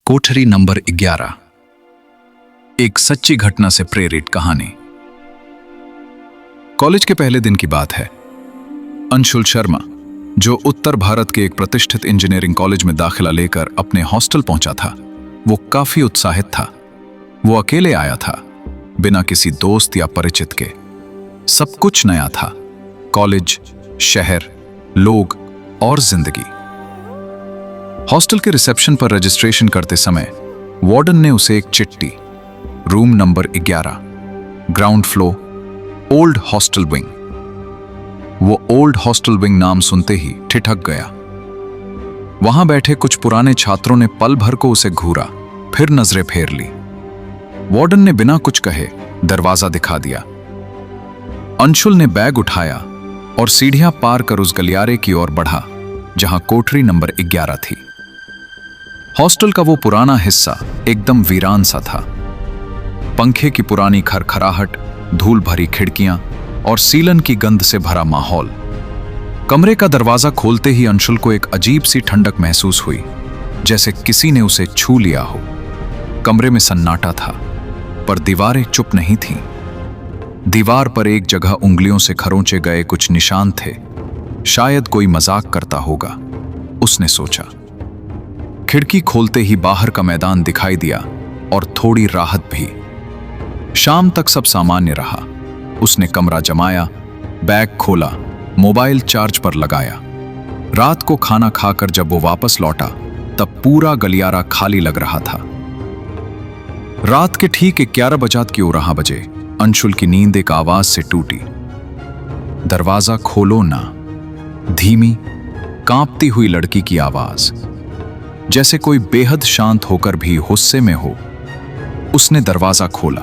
कोठरी नंबर 11। एक सच्ची घटना से प्रेरित कहानी। कॉलेज के पहले दिन की बात है। अंशुल शर्मा, जो उत्तर भारत के एक प्रतिष्ठित इंजीनियरिंग कॉलेज में दाखिला लेकर अपने हॉस्टल पहुंचा था, वो काफी उत्साहित था। वो अकेले आया था, बिना किसी दोस्त या परिचित के। सब कुछ नया था, कॉलेज, शहर, लोग और जिंदगी। हॉस्टल के रिसेप्शन पर रजिस्ट्रेशन करते समय वार्डन ने उसे एक चिट्ठी, room number 11, ground floor, old hostel wing. वो ओल्ड हॉस्टल विंग नाम सुनते ही ठिठक गया। वहां बैठे कुछ पुराने छात्रों ने पल भर को उसे घूरा, फिर नजरें फेर ली। वार्डन ने बिना कुछ कहे दरवाजा दिखा दिया। अंशुल ने बैग उठाया और सीढ़ियां पार कर उस गलियारे की ओर बढ़ा जहां कोठरी नंबर 11 थी। हॉस्टल का वो पुराना हिस्सा एकदम वीरान सा था। पंखे की पुरानी खरखराहट, धूल भरी खिड़कियां और सीलन की गंध से भरा माहौल। कमरे का दरवाजा खोलते ही अंशुल को एक अजीब सी ठंडक महसूस हुई, जैसे किसी ने उसे छू लिया हो। कमरे में सन्नाटा था, पर दीवारें चुप नहीं थीं। दीवार पर एक जगह उंगलियों से खरोंचे गए कुछ निशान थे। शायद कोई मजाक करता होगा, उसने सोचा। खिड़की खोलते ही बाहर का मैदान दिखाई दिया और थोड़ी राहत भी। शाम तक सब सामान्य रहा। उसने कमरा जमाया, बैग खोला, मोबाइल चार्ज पर लगाया। रात को खाना खाकर जब वो वापस लौटा, तब पूरा गलियारा खाली लग रहा था। रात के ठीक 11 बजात की 11 बजे अंशुल की नींद एक आवाज से टूटी। दरवाजा खोलो ना। धीमी, कांपती हुई लड़की की आवाज, जैसे कोई बेहद शांत होकर भी गुस्से में हो। उसने दरवाजा खोला,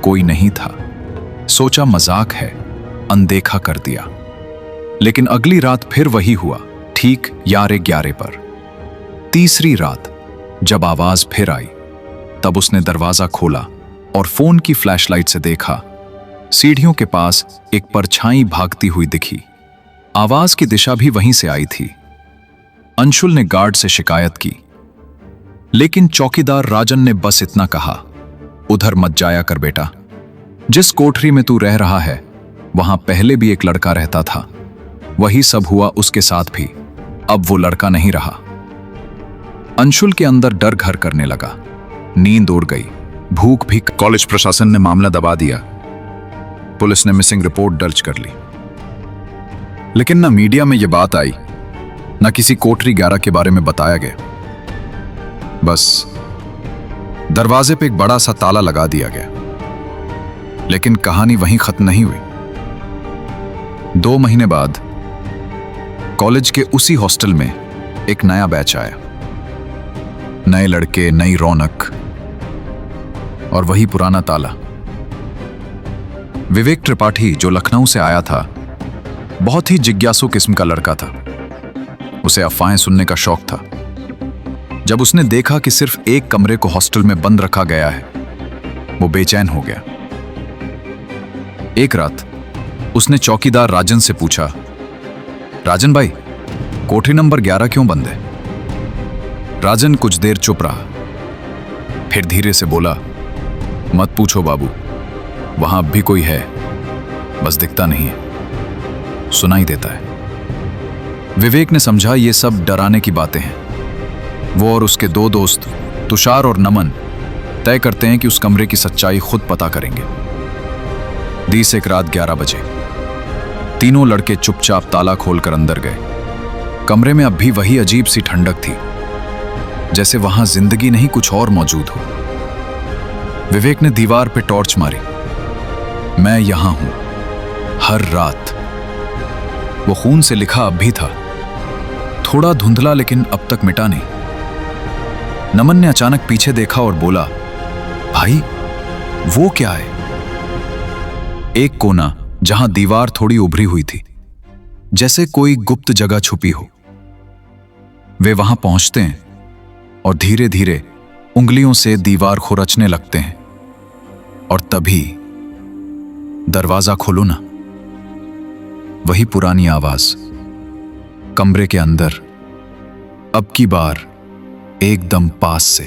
कोई नहीं था। सोचा मजाक है, अनदेखा कर दिया। लेकिन अगली रात फिर वही हुआ, ठीक 11 पर। तीसरी रात जब आवाज फिर आई, तब उसने दरवाजा खोला और फोन की फ्लैशलाइट से देखा। सीढ़ियों के पास एक परछाई भागती हुई दिखी। आवाज की दिशा भी वहीं से आई थी। अंशुल ने गार्ड से शिकायत की, लेकिन चौकीदार राजन ने बस इतना कहा, उधर मत जाया कर बेटा। जिस कोठरी में तू रह रहा है, वहां पहले भी एक लड़का रहता था। वही सब हुआ उसके साथ भी। अब वो लड़का नहीं रहा। अंशुल के अंदर डर घर करने लगा। नींद उड़ गई, भूख भी। कॉलेज प्रशासन ने मामला दबा दिया। पुलिस ने मिसिंग रिपोर्ट दर्ज कर ली, लेकिन ना मीडिया में यह बात आई, ना किसी कोठरी 11 के बारे में बताया गया। बस दरवाजे पे एक बड़ा सा ताला लगा दिया गया। लेकिन कहानी वहीं खत्म नहीं हुई। 2 महीने बाद कॉलेज के उसी हॉस्टल में एक नया बैच आया। नए लड़के, नई रौनक और वही पुराना ताला। विवेक त्रिपाठी, जो लखनऊ से आया था, बहुत ही जिज्ञासु किस्म का लड़का था। उसे अफवाहें सुनने का शौक था। जब उसने देखा कि सिर्फ एक कमरे को हॉस्टल में बंद रखा गया है, वो बेचैन हो गया। एक रात उसने चौकीदार राजन से पूछा, राजन भाई, कोठरी नंबर 11 क्यों बंद है? राजन कुछ देर चुप रहा, फिर धीरे से बोला, मत पूछो बाबू, वहां अब भी कोई है, बस दिखता नहीं है, सुनाई देता है। विवेक ने समझा ये सब डराने की बातें हैं। वो और उसके 2 दोस्त, तुषार और नमन, तय करते हैं कि उस कमरे की सच्चाई खुद पता करेंगे। दिस एक रात 11 बजे तीनों लड़के चुपचाप ताला खोलकर अंदर गए। कमरे में अब भी वही अजीब सी ठंडक थी, जैसे वहां जिंदगी नहीं कुछ और मौजूद हो। विवेक ने दीवार पे टॉर्च मारी। मैं यहां हूं, हर रात। वो खून से लिखा अब भी था, थोड़ा धुंधला लेकिन अब तक मिटा नहीं। नमन ने अचानक पीछे देखा और बोला, भाई वो क्या है? एक कोना जहां दीवार थोड़ी उभरी हुई थी, जैसे कोई गुप्त जगह छुपी हो। वे वहां पहुंचते हैं और धीरे धीरे उंगलियों से दीवार खुरचने लगते हैं। और तभी, दरवाजा खोलो ना। वही पुरानी आवाज, कमरे के अंदर, अब की बार एकदम पास से।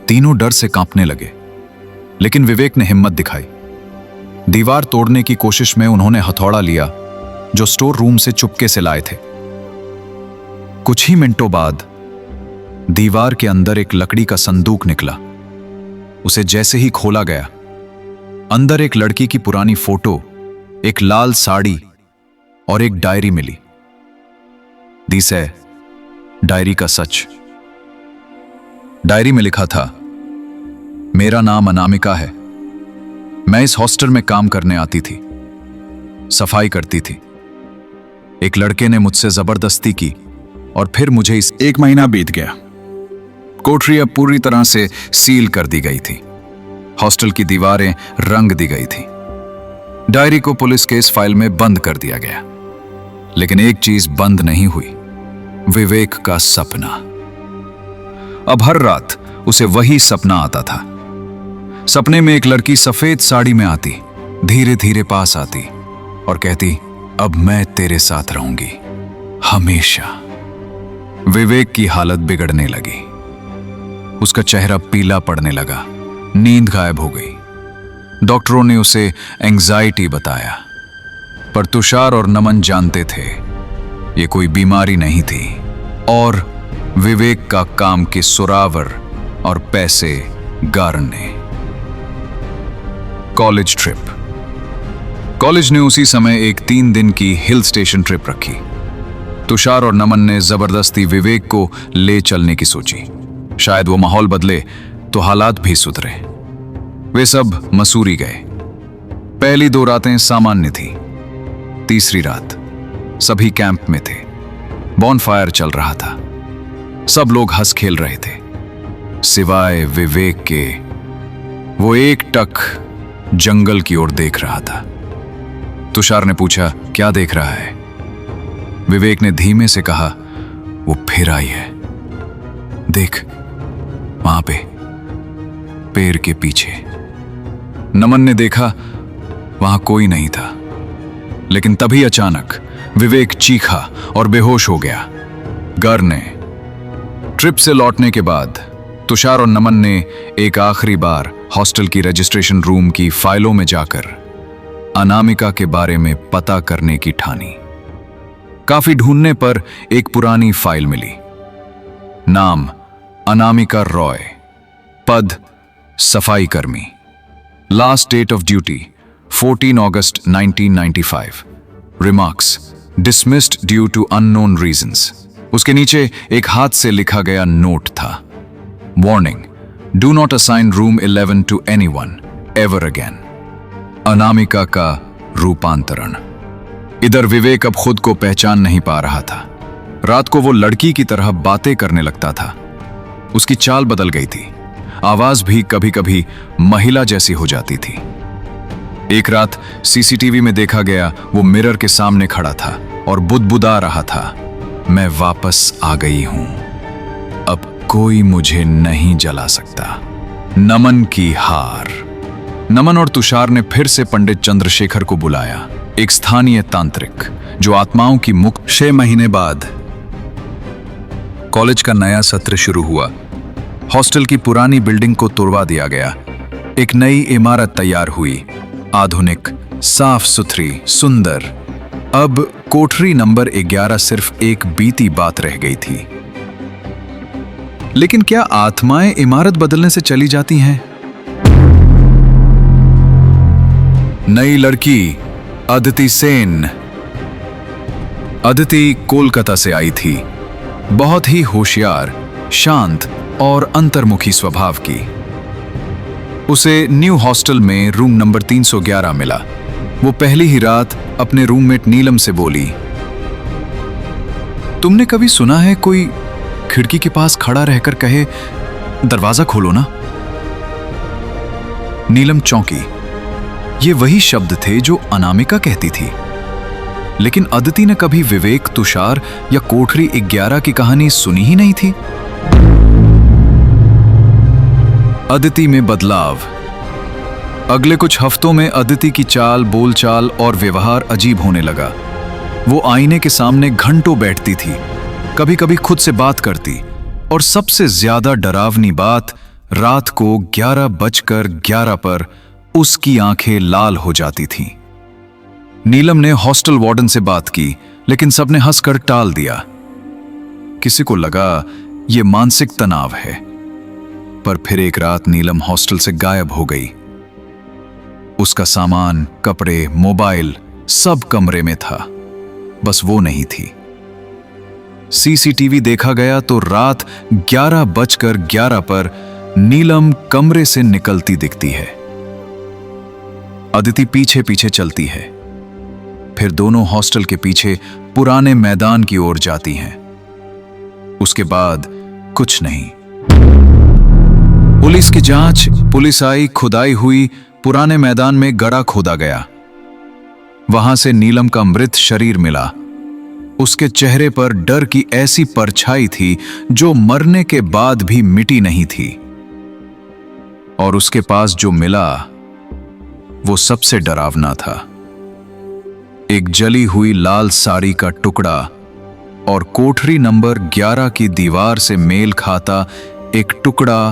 तीनों डर से कांपने लगे, लेकिन विवेक ने हिम्मत दिखाई। दीवार तोड़ने की कोशिश में उन्होंने हथौड़ा लिया जो स्टोर रूम से चुपके से लाए थे। कुछ ही मिनटों बाद दीवार के अंदर एक लकड़ी का संदूक निकला। उसे जैसे ही खोला गया, अंदर एक लड़की की पुरानी फोटो, एक लाल साड़ी और एक डायरी मिली। दिस है डायरी का सच। डायरी में लिखा था, मेरा नाम अनामिका है। मैं इस हॉस्टल में काम करने आती थी, सफाई करती थी। एक लड़के ने मुझसे जबरदस्ती की और फिर मुझे इस 1 महीना बीत गया। कोठरी अब पूरी तरह से सील कर दी गई थी। हॉस्टल की दीवारें रंग दी गई थी। डायरी को पुलिस केस फाइल में बंद कर दिया गया। लेकिन एक चीज बंद नहीं हुई, विवेक का सपना। अब हर रात उसे वही सपना आता था। सपने में एक लड़की सफेद साड़ी में आती, धीरे धीरे पास आती और कहती, अब मैं तेरे साथ रहूंगी हमेशा। विवेक की हालत बिगड़ने लगी। उसका चेहरा पीला पड़ने लगा, नींद गायब हो गई। डॉक्टरों ने उसे एंजाइटी बताया, पर तुषार और नमन जानते थे ये कोई बीमारी नहीं थी और विवेक का काम के सुरावर और पैसे गारने। College trip. कॉलेज ने उसी समय एक 3 दिन की हिल स्टेशन ट्रिप रखी। तुषार और नमन ने जबरदस्ती विवेक को ले चलने की सोची। शायद वो माहौल बदले तो हालात भी सुधरे। वे सब मसूरी गए। पहली 2 रातें सामान्य थी। तीसरी रात सभी कैंप में थे। बॉनफायर चल रहा था। सब लोग हंस खेल रहे थे, सिवाय विवेक के। वो एकटक जंगल की ओर देख रहा था। तुषार ने पूछा, क्या देख रहा है? विवेक ने धीमे से कहा, वो फिर आई है, देख वहां पे, पेड़ के पीछे। नमन ने देखा, वहां कोई नहीं था। लेकिन तभी अचानक विवेक चीखा और बेहोश हो गया। गर ने। ट्रिप से लौटने के बाद तुषार और नमन ने एक आखिरी बार हॉस्टल की रजिस्ट्रेशन रूम की फाइलों में जाकर अनामिका के बारे में पता करने की ठानी। काफी ढूंढने पर एक पुरानी फाइल मिली। नाम अनामिका रॉय, पद सफाई कर्मी, last date of duty 14 August 1995, remarks dismissed due to unknown reasons. उसके नीचे एक हाथ से लिखा गया नोट था, warning, do not assign room 11 to anyone ever again. Anamika का रूपांतरण। इधर विवेक अब खुद को पहचान नहीं पा रहा था। रात को वो लड़की की तरह बातें करने लगता था। उसकी चाल बदल गई थी। आवाज भी कभी कभी महिला जैसी हो जाती थी। एक रात सीसीटीवी में देखा गया, वो मिरर के सामने खड़ा था और बुदबुदा रहा था, मैं वापस आ गई हूं, अब कोई मुझे नहीं जला सकता। नमन की हार। नमन और तुषार ने फिर से पंडित चंद्रशेखर को बुलाया, एक स्थानीय तांत्रिक जो आत्माओं की मुक्त। 6 महीने बाद कॉलेज का नया सत्र शुरू हुआ। हॉस्टल की पुरानी बिल्डिंग को तोड़वा दिया गया। एक नई इमारत तैयार हुई, आधुनिक, साफ सुथरी, सुंदर। अब कोठरी नंबर 11 सिर्फ एक बीती बात रह गई थी। लेकिन क्या आत्माएं इमारत बदलने से चली जाती हैं? नई लड़की अदिति सेन। अदिति कोलकाता से आई थी, बहुत ही होशियार, शांत और अंतर्मुखी स्वभाव की। उसे न्यू हॉस्टल में रूम नंबर 311 मिला। वो पहली ही रात अपने रूममेट नीलम से बोली, तुमने कभी सुना है कोई खिड़की के पास खड़ा रहकर कहे, दरवाजा खोलो ना? नीलम चौंकी। ये वही शब्द थे जो अनामिका कहती थी। लेकिन अदिति ने कभी विवेक, तुषार या कोठरी 11 की कहानी सुनी ही नहीं थी। अदिति में बदलाव। अगले कुछ हफ्तों में अदिति की चाल, बोलचाल और व्यवहार अजीब होने लगा। वो आईने के सामने घंटों बैठती थी, कभी कभी खुद से बात करती, और सबसे ज्यादा डरावनी बात, रात को 11:11 पर उसकी आंखें लाल हो जाती थीं। नीलम ने हॉस्टल वार्डन से बात की, लेकिन सबने हंसकर टाल दिया। किसी को लगा यह मानसिक तनाव है। पर फिर एक रात नीलम हॉस्टल से गायब हो गई। उसका सामान, कपड़े, मोबाइल सब कमरे में था, बस वो नहीं थी। सीसीटीवी देखा गया तो रात 11:11 पर नीलम कमरे से निकलती दिखती है। अदिति पीछे पीछे चलती है। फिर दोनों हॉस्टल के पीछे पुराने मैदान की ओर जाती हैं। उसके बाद कुछ नहीं। पुलिस की जांच, पुलिस आई, खुदाई हुई, पुराने मैदान में गड्ढा खोदा गया। वहां से नीलम का मृत शरीर मिला। उसके चेहरे पर डर की ऐसी परछाई थी जो मरने के बाद भी मिटी नहीं थी। और उसके पास जो मिला वो सबसे डरावना था। एक जली हुई लाल साड़ी का टुकड़ा और कोठरी नंबर 11 की दीवार से मेल खाता एक टुकड़ा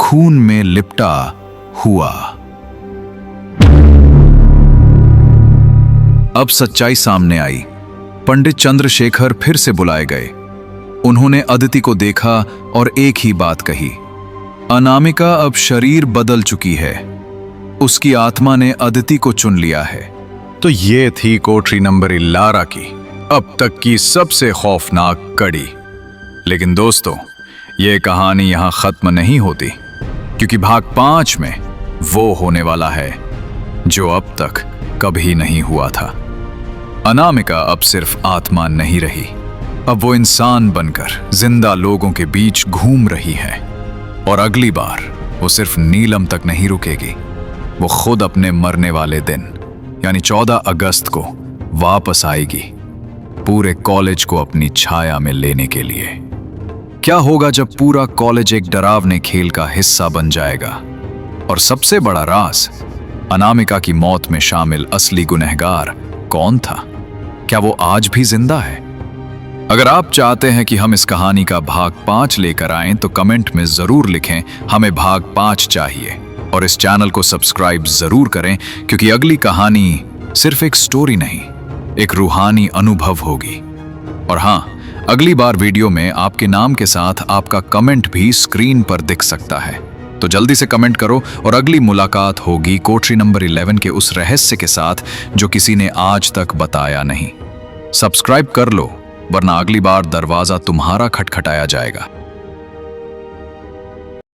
खून में लिपटा हुआ। अब सच्चाई सामने आई। पंडित चंद्रशेखर फिर से बुलाए गए। उन्होंने अदिति को देखा और एक ही बात कही, अनामिका अब शरीर बदल चुकी है। उसकी आत्मा ने अदिति को चुन लिया है। तो ये थी कोठरी नंबर 11 की अब तक की सबसे खौफनाक कड़ी। लेकिन दोस्तों, ये कहानी यहां खत्म नहीं होती, क्योंकि भाग 5 में वो होने वाला है जो अब तक कभी नहीं हुआ था। अनामिका अब सिर्फ आत्मा नहीं रही, अब वो इंसान बनकर जिंदा लोगों के बीच घूम रही है। और अगली बार वो सिर्फ नीलम तक नहीं रुकेगी, वो खुद अपने मरने वाले दिन यानी 14 अगस्त को वापस आएगी, पूरे कॉलेज को अपनी छाया में लेने के लिए। क्या होगा जब पूरा कॉलेज एक डरावने खेल का हिस्सा बन जाएगा? और सबसे बड़ा राज, अनामिका की मौत में शामिल असली गुनहगार कौन था? क्या वो आज भी जिंदा है? अगर आप चाहते हैं कि हम इस कहानी का भाग 5 लेकर आएं तो कमेंट में जरूर लिखें हमें भाग 5 चाहिए। और इस चैनल को सब्सक्राइब जरूर करें, क्योंकि अगली कहानी सिर्फ एक स्टोरी नहीं, एक रूहानी अनुभव होगी। और हाँ, अगली बार वीडियो में आपके नाम के साथ आपका कमेंट भी स्क्रीन पर दिख सकता है। तो जल्दी से कमेंट करो और अगली मुलाकात होगी कोठरी नंबर 11 के उस रहस्य के साथ जो किसी ने आज तक बताया नहीं। सब्सक्राइब कर लो, वरना अगली बार दरवाजा तुम्हारा खटखटाया जाएगा।